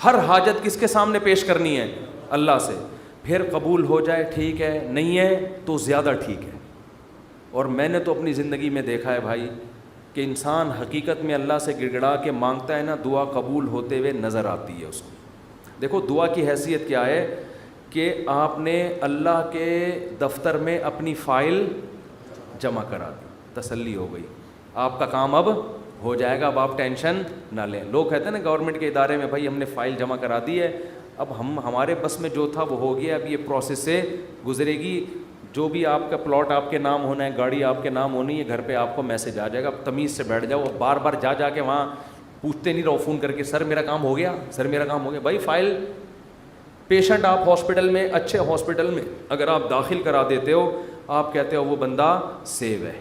ہر حاجت کس کے سامنے پیش کرنی ہے, اللہ سے. پھر قبول ہو جائے ٹھیک ہے, نہیں ہے تو زیادہ ٹھیک ہے. اور میں نے تو اپنی زندگی میں دیکھا ہے بھائی کہ انسان حقیقت میں اللہ سے گڑ گڑا کے مانگتا ہے نا, دعا قبول ہوتے ہوئے نظر آتی ہے اس کو. دیکھو دعا کی حیثیت کیا ہے کہ آپ نے اللہ کے دفتر میں اپنی فائل جمع کرا دی, تسلی ہو گئی, آپ کا کام اب ہو جائے گا, اب آپ ٹینشن نہ لیں. لوگ کہتے ہیں نا گورنمنٹ کے ادارے میں, بھائی ہم نے فائل جمع کرا دی ہے, اب ہمارے بس میں جو تھا وہ ہو گیا, اب یہ پروسیس سے گزرے گی, جو بھی آپ کا پلاٹ آپ کے نام ہونا ہے, گاڑی آپ کے نام ہونی ہے, گھر پہ آپ کو میسج آ جائے گا. اب تمیز سے بیٹھ جاؤ, بار بار جا کے وہاں پوچھتے نہیں رہو فون کر کے, سر میرا کام ہو گیا, سر میرا کام ہو گیا. بھائی فائل, پیشنٹ آپ ہاسپٹل میں, اچھے ہاسپٹل میں اگر آپ داخل کرا دیتے ہو, آپ کہتے ہو وہ بندہ سیو ہے,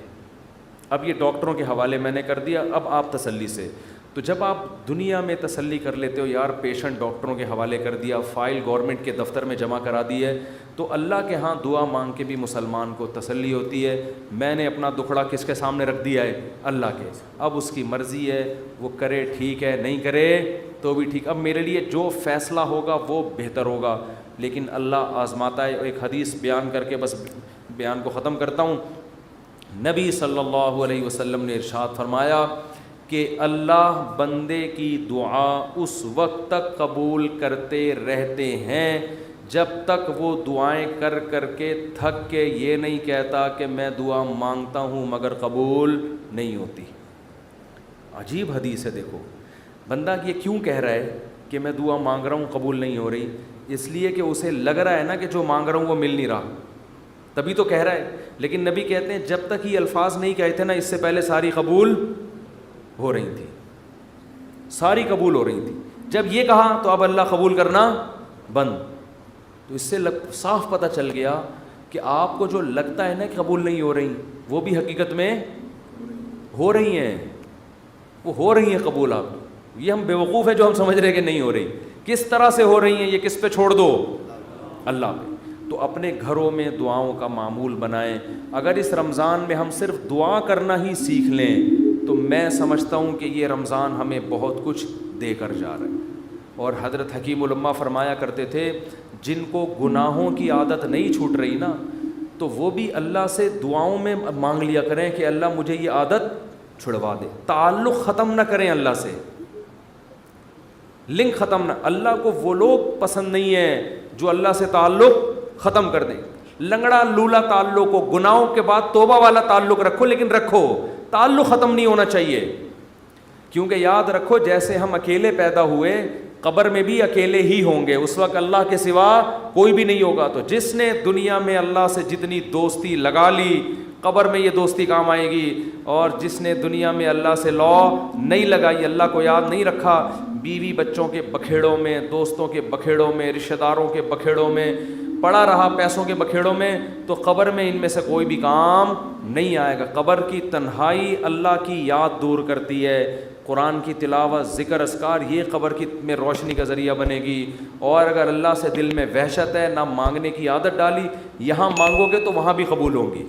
اب یہ ڈاکٹروں کے حوالے میں نے کر دیا, اب آپ تسلی سے. تو جب آپ دنیا میں تسلی کر لیتے ہو یار پیشنٹ ڈاکٹروں کے حوالے کر دیا, فائل گورنمنٹ کے دفتر میں جمع کرا دی ہے, تو اللہ کے ہاں دعا مانگ کے بھی مسلمان کو تسلی ہوتی ہے. میں نے اپنا دکھڑا کس کے سامنے رکھ دیا ہے, اللہ کے. اب اس کی مرضی ہے, وہ کرے ٹھیک ہے, نہیں کرے تو بھی ٹھیک. اب میرے لیے جو فیصلہ ہوگا وہ بہتر ہوگا, لیکن اللہ آزماتا ہے. ایک حدیث بیان کر کے بس بیان کو ختم کرتا ہوں. نبی صلی اللہ علیہ وسلم نے ارشاد فرمایا کہ اللہ بندے کی دعا اس وقت تک قبول کرتے رہتے ہیں جب تک وہ دعائیں کر کر کے تھک کے یہ نہیں کہتا کہ میں دعا مانگتا ہوں مگر قبول نہیں ہوتی. عجیب حدیث ہے. دیکھو بندہ یہ کیوں کہہ رہا ہے کہ میں دعا مانگ رہا ہوں قبول نہیں ہو رہی, اس لیے کہ اسے لگ رہا ہے نا کہ جو مانگ رہا ہوں وہ مل نہیں رہا, تبھی تو کہہ رہا ہے. لیکن نبی کہتے ہیں جب تک یہ الفاظ نہیں کہتے نا, اس سے پہلے ساری قبول ہو رہی تھی, ساری قبول ہو رہی تھی. جب یہ کہا تو اب اللہ قبول کرنا بند. تو اس سے صاف پتہ چل گیا کہ آپ کو جو لگتا ہے نا کہ قبول نہیں ہو رہی, وہ بھی حقیقت میں ہو رہی ہیں, وہ ہو رہی ہیں قبول. آپ یہ ہم بیوقوف ہیں جو ہم سمجھ رہے ہیں کہ نہیں ہو رہی. کس طرح سے ہو رہی ہیں یہ کس پہ چھوڑ دو, اللہ پہ. تو اپنے گھروں میں دعاؤں کا معمول بنائیں. اگر اس رمضان میں ہم صرف دعا کرنا ہی سیکھ لیں تو میں سمجھتا ہوں کہ یہ رمضان ہمیں بہت کچھ دے کر جا رہا ہے. اور حضرت حکیم الامہ فرمایا کرتے تھے جن کو گناہوں کی عادت نہیں چھوٹ رہی نا تو وہ بھی اللہ سے دعاؤں میں مانگ لیا کریں کہ اللہ مجھے یہ عادت چھڑوا دے. تعلق ختم نہ کریں اللہ سے, لنک ختم نہ. اللہ کو وہ لوگ پسند نہیں ہیں جو اللہ سے تعلق ختم کر دیں. لنگڑا لولا تعلق ہو, گناہوں کے بعد توبہ والا تعلق رکھو, لیکن رکھو, تعلق ختم نہیں ہونا چاہیے. کیونکہ یاد رکھو جیسے ہم اکیلے پیدا ہوئے قبر میں بھی اکیلے ہی ہوں گے, اس وقت اللہ کے سوا کوئی بھی نہیں ہوگا. تو جس نے دنیا میں اللہ سے جتنی دوستی لگا لی قبر میں یہ دوستی کام آئے گی, اور جس نے دنیا میں اللہ سے لا نہیں لگائی, اللہ کو یاد نہیں رکھا, بیوی بچوں کے بکھیڑوں میں, دوستوں کے بکھیڑوں میں, رشتہ داروں کے بکھیڑوں میں پڑا رہا, پیسوں کے بکھیڑوں میں, تو قبر میں ان میں سے کوئی بھی کام نہیں آئے گا. قبر کی تنہائی اللہ کی یاد دور کرتی ہے. قرآن کی تلاوت, ذکر, اذکار, یہ قبر کی میں روشنی کا ذریعہ بنے گی. اور اگر اللہ سے دل میں وحشت ہے, نہ مانگنے کی عادت ڈالی, یہاں مانگو گے تو وہاں بھی قبول ہوں گی.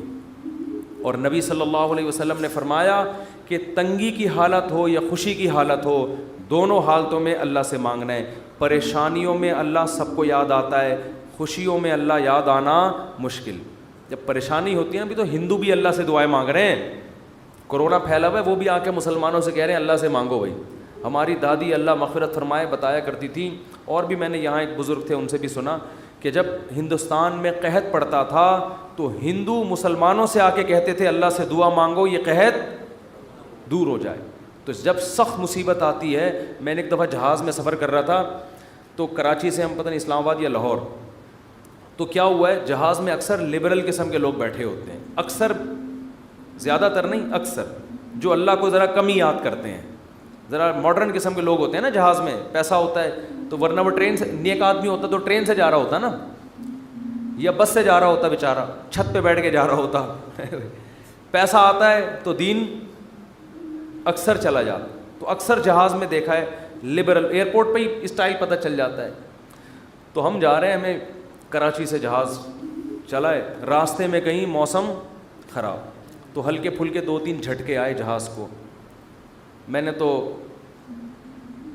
اور نبی صلی اللہ علیہ وسلم نے فرمایا کہ تنگی کی حالت ہو یا خوشی کی حالت ہو, دونوں حالتوں میں اللہ سے مانگنا ہے. پریشانیوں میں اللہ سب کو یاد آتا ہے, خوشیوں میں اللہ یاد آنا مشکل. جب پریشانی ہوتی ہے نا, بھی تو ہندو بھی اللہ سے دعائیں مانگ رہے ہیں. کرونا پھیلا ہوا ہے, وہ بھی آ کے مسلمانوں سے کہہ رہے ہیں اللہ سے مانگو بھائی. ہماری دادی اللہ مغفرت فرمائے بتایا کرتی تھی, اور بھی میں نے یہاں ایک بزرگ تھے ان سے بھی سنا, کہ جب ہندوستان میں قحط پڑتا تھا تو ہندو مسلمانوں سے آ کے کہتے تھے اللہ سے دعا مانگو یہ قحط دور ہو جائے. تو جب سخت مصیبت آتی ہے, میں نے ایک دفعہ جہاز میں سفر کر رہا تھا, تو کراچی سے ہم پتہ نہیں اسلام آباد یا لاہور, تو کیا ہوا ہے جہاز میں اکثر لبرل قسم کے لوگ بیٹھے ہوتے ہیں, اکثر, زیادہ تر نہیں, اکثر, جو اللہ کو ذرا کم ہی یاد کرتے ہیں, ذرا ماڈرن قسم کے لوگ ہوتے ہیں نا جہاز میں, پیسہ ہوتا ہے تو, ورنہ وہ ٹرین سے, نیک آدمی ہوتا تو ٹرین سے جا رہا ہوتا نا, یا بس سے جا رہا ہوتا بیچارہ, چھت پہ بیٹھ کے جا رہا ہوتا. پیسہ آتا ہے تو دین اکثر چلا جاتا. تو اکثر جہاز میں دیکھا ہے لبرل, ایئرپورٹ پہ ہی اسٹائل پتہ چل جاتا ہے. تو ہم جا رہے ہیں, ہمیں کراچی سے جہاز چلا ہے, راستے میں کہیں موسم خراب, تو ہلکے پھلکے 2-3 جھٹکے آئے جہاز کو. میں نے تو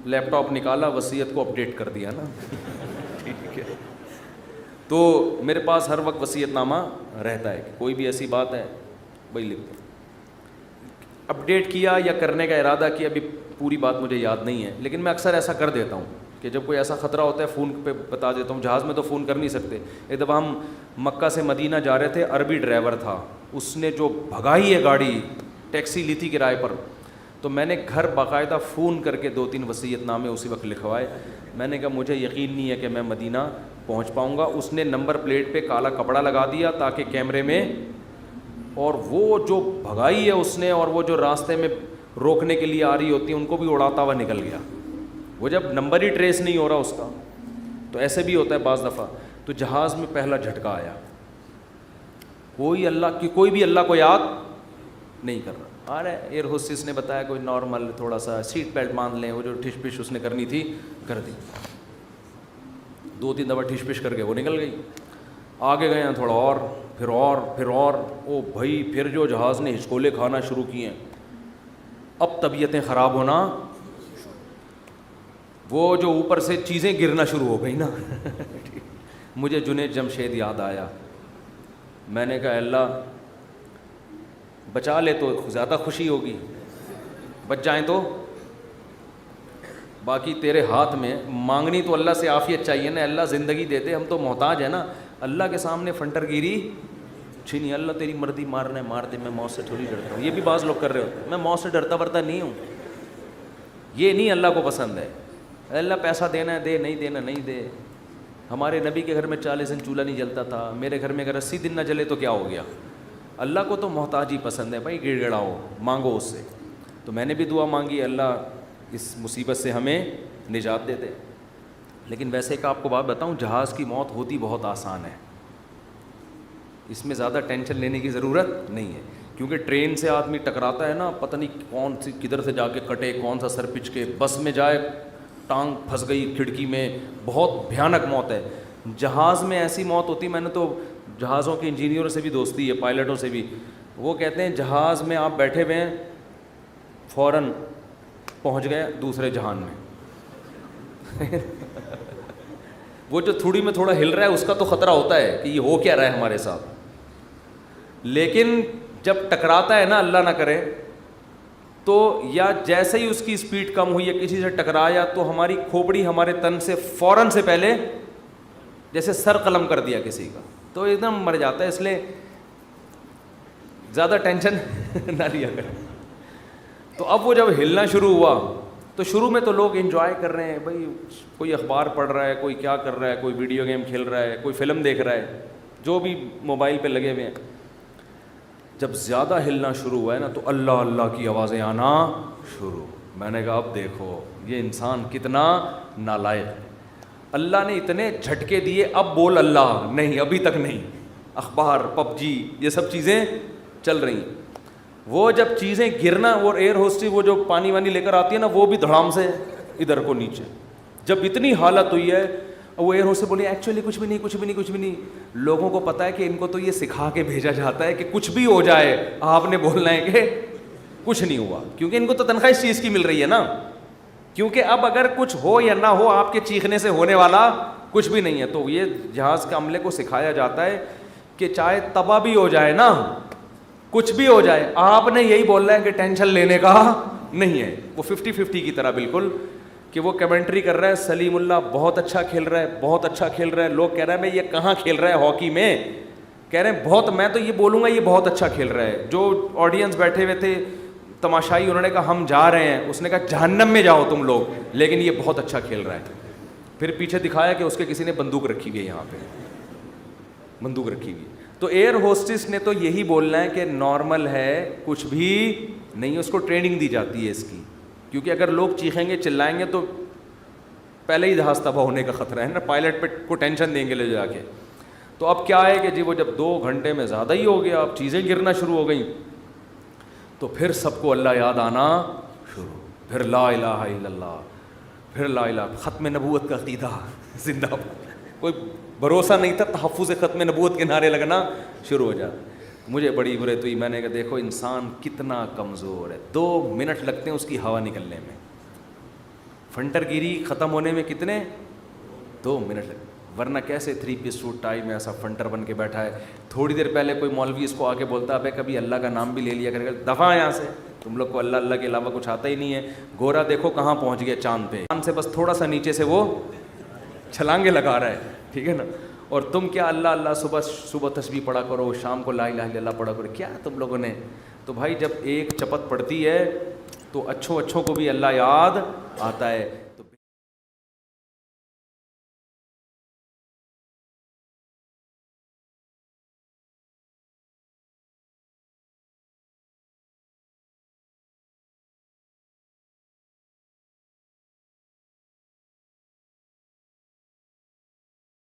لیپ ٹاپ نکالا, وصیت کو اپڈیٹ کر دیا نا. ٹھیک ہے, تو میرے پاس ہر وقت وصیت نامہ رہتا ہے کہ کوئی بھی ایسی بات ہے وہی لکھ دیں. اپڈیٹ کیا یا کرنے کا ارادہ کیا, ابھی پوری بات مجھے یاد نہیں ہے, لیکن میں اکثر ایسا کر دیتا ہوں کہ جب کوئی ایسا خطرہ ہوتا ہے فون پہ بتا دیتا ہوں. جہاز میں تو فون کر نہیں سکتے. ایک دفعہ ہم مکہ سے مدینہ جا رہے تھے, عربی ڈرائیور تھا, اس نے جو بھگائی ہے گاڑی, ٹیکسی لی تھی کرائے پر, تو میں نے گھر باقاعدہ فون کر کے 2-3 وصیت نامے اسی وقت لکھوائے. میں نے کہا مجھے یقین نہیں ہے کہ میں مدینہ پہنچ پاؤں گا. اس نے نمبر پلیٹ پہ کالا کپڑا لگا دیا تاکہ کیمرے میں, اور وہ جو بھگائی ہے اس نے, اور وہ جو راستے میں روکنے کے لیے آ رہی ہوتی ہیں ان کو بھی اڑاتا ہوا نکل گیا. وہ جب نمبر ہی ٹریس نہیں ہو رہا اس کا, تو ایسے بھی ہوتا ہے بعض دفعہ. تو جہاز میں پہلا جھٹکا آیا, کوئی بھی اللہ کو یاد نہیں کر رہا. ارے ایئر ہوسٹس نے بتایا کوئی نارمل تھوڑا سا سیٹ بیلٹ باندھ لیں, وہ جو ٹھش پش اس نے کرنی تھی کر دی. 2-3 دفعہ ٹھش پش کر کے وہ نکل گئی. آگے گئے ہیں تھوڑا اور, پھر اور, پھر اور, او بھائی پھر جو جہاز نے ہچکولے کھانا شروع کیے ہیں, اب طبیعتیں خراب ہونا, وہ جو اوپر سے چیزیں گرنا شروع ہو گئی نا. مجھے جنید جمشید یاد آیا. میں نے کہا اللہ بچا لے تو زیادہ خوشی ہوگی, بچ جائیں تو باقی تیرے ہاتھ میں. مانگنی تو اللہ سے عافیت چاہیے نا, اللہ زندگی دے دے, ہم تو محتاج ہیں نا. اللہ کے سامنے فنٹر گیری چھینی, اللہ تیری مرضی, مارنا ہے مار دے, میں موت سے تھوڑی ڈرتا ہوں. یہ بھی بعض لوگ کر رہے ہوتے ہیں, میں موت سے ڈرتا ورتا نہیں ہوں. یہ نہیں اللہ کو پسند ہے. اللہ پیسہ دینا ہے دے, نہیں دینا نہیں دے. ہمارے نبی کے گھر میں 40 دن چولہا نہیں جلتا تھا, میرے گھر میں اگر 80 دن نہ جلے تو کیا ہو گیا. اللہ کو تو محتاج ہی پسند ہے بھائی, گڑ گڑاؤ, مانگو اس سے. تو میں نے بھی دعا مانگی, اللہ اس مصیبت سے ہمیں نجات دے دے. لیکن ویسے ایک آپ کو بات بتاؤں, جہاز کی موت ہوتی بہت آسان ہے, اس میں زیادہ ٹینشن لینے کی ضرورت نہیں ہے. کیونکہ ٹرین سے آدمی ٹکراتا ہے نا, پتہ نہیں کون سی کدھر سے جا کے کٹے, کون سا سر پچ کے, بس میں جائے ٹانگ پھنس گئی کھڑکی میں, بہت بھیانک موت ہے. جہاز میں ایسی موت ہوتی, میں نے تو جہازوں کے انجینئروں سے بھی دوستی ہے, پائلٹوں سے بھی, وہ کہتے ہیں جہاز میں آپ بیٹھے ہوئے ہیں, فوراً پہنچ گئے دوسرے جہان میں. وہ جو تھوڑی میں تھوڑا ہل رہا ہے اس کا تو خطرہ ہوتا ہے کہ یہ ہو کیا رہا ہے ہمارے ساتھ, لیکن جب ٹکراتا ہے نا, اللہ نہ کرے, تو یا جیسے ہی اس کی اسپیڈ کم ہوئی یا کسی سے ٹکرایا تو ہماری کھوپڑی ہمارے تن سے فوراً سے پہلے جیسے سر قلم کر دیا کسی کا, تو ایک دم مر جاتا ہے. اس لیے زیادہ ٹینشن نہ لیا کریں. تو اب وہ جب ہلنا شروع ہوا تو شروع میں تو لوگ انجوائے کر رہے ہیں بھائی, کوئی اخبار پڑھ رہا ہے, کوئی کیا کر رہا ہے, کوئی ویڈیو گیم کھیل رہا ہے, کوئی فلم دیکھ رہا ہے, جو بھی موبائل پہ لگے ہوئے ہیں. جب زیادہ ہلنا شروع ہوا ہے نا تو اللہ اللہ کی آوازیں آنا شروع. میں نے کہا اب دیکھو یہ انسان کتنا نالائق ہے, اللہ نے اتنے جھٹکے دیے, اب بول اللہ نہیں, ابھی تک نہیں. اخبار, پب جی, یہ سب چیزیں چل رہی ہیں. وہ جب چیزیں گرنا, وہ ایئر ہوسٹس وہ جو پانی وانی لے کر آتی ہے نا, وہ بھی دھڑام سے ادھر کو نیچے. جب اتنی حالت ہوئی ہے, وہ ایئر ہوسٹس بولی ایکچولی کچھ بھی نہیں, کچھ بھی نہیں, کچھ بھی نہیں. لوگوں کو پتہ ہے کہ ان کو تو یہ سکھا کے بھیجا جاتا ہے کہ کچھ بھی ہو جائے آپ نے بولنا ہے کہ کچھ نہیں ہوا, کیونکہ ان کو تو تنخواہ اس چیز کی مل رہی ہے نا. کیونکہ اب اگر کچھ ہو یا نہ ہو, آپ کے چیخنے سے ہونے والا کچھ بھی نہیں ہے. تو یہ جہاز کے عملے کو سکھایا جاتا ہے کہ چاہے تباہ بھی ہو جائے نا, کچھ بھی ہو جائے, آپ نے یہی بولنا ہے کہ ٹینشن لینے کا نہیں ہے. وہ 50-50 کی طرح بالکل, کہ وہ کمنٹری کر رہا ہے, سلیم اللہ بہت اچھا کھیل رہا ہے, بہت اچھا کھیل رہا ہے. لوگ کہہ رہے ہیں میں یہ کہاں کھیل رہا ہے ہاکی میں, کہہ رہے ہیں بہت, میں تو یہ بولوں گا یہ بہت اچھا کھیل رہا ہے. جو آڈینس بیٹھے ہوئے تھے تماشائی, انہوں نے کہا ہم جا رہے ہیں, اس نے کہا جہنم میں جاؤ تم لوگ, لیکن یہ بہت اچھا کھیل رہا ہے. پھر پیچھے دکھایا کہ اس کے کسی نے بندوق رکھی ہوئی ہے, یہاں پہ بندوق رکھی ہوئی ہے. تو ایئر ہوسٹس نے تو یہی بولنا ہے کہ نارمل ہے, کچھ بھی نہیں. اس کو ٹریننگ دی جاتی ہے اس کی, کیونکہ اگر لوگ چیخیں گے چلائیں گے تو پہلے ہی جہاز تباہ ہونے کا خطرہ ہے نا, پائلٹ پہ کو ٹینشن دیں گے لے جا کے. تو اب کیا ہے کہ جی وہ جب 2 گھنٹے میں زیادہ ہی ہو گیا, اب چیزیں گرنا شروع ہو گئیں, تو پھر سب کو اللہ یاد آنا شروع. پھر لا الہ الا اللہ, پھر لا الہ, ختم نبوت کا عقیدہ زندہ باد. کوئی بھروسہ نہیں تھا, تحفظ ختم نبوت کے نعرے لگنا شروع ہو جاتے. مجھے بڑی برے تو میں نے کہا دیکھو انسان کتنا کمزور ہے, 2 منٹ لگتے ہیں اس کی ہوا نکلنے میں. فنٹر گیری ختم ہونے میں کتنے, 2 منٹ لگتے. ورنہ کیسے 3 پیس سوٹ ٹائی میں ایسا فنٹر بن کے بیٹھا ہے. تھوڑی دیر پہلے کوئی مولوی اس کو آ کے بولتا ہے کبھی اللہ کا نام بھی لے لیا کرے گا, دفعہ یہاں سے, تم لوگ کو اللہ اللہ کے علاوہ کچھ آتا ہی نہیں ہے. گورا دیکھو کہاں پہنچ گیا چاند پہ, چاند سے بس تھوڑا سا نیچے سے وہ چھلانگے لگا رہا ہے, ٹھیک ہے نا. اور تم کیا اللہ اللہ صبح تسبیح پڑھا کرو, شام کو لا الہ الا اللہ پڑھا کرو, کیا تم لوگوں نے. تو بھائی جب ایک چپت پڑتی ہے تو اچھوں کو بھی اللہ یاد آتا ہے.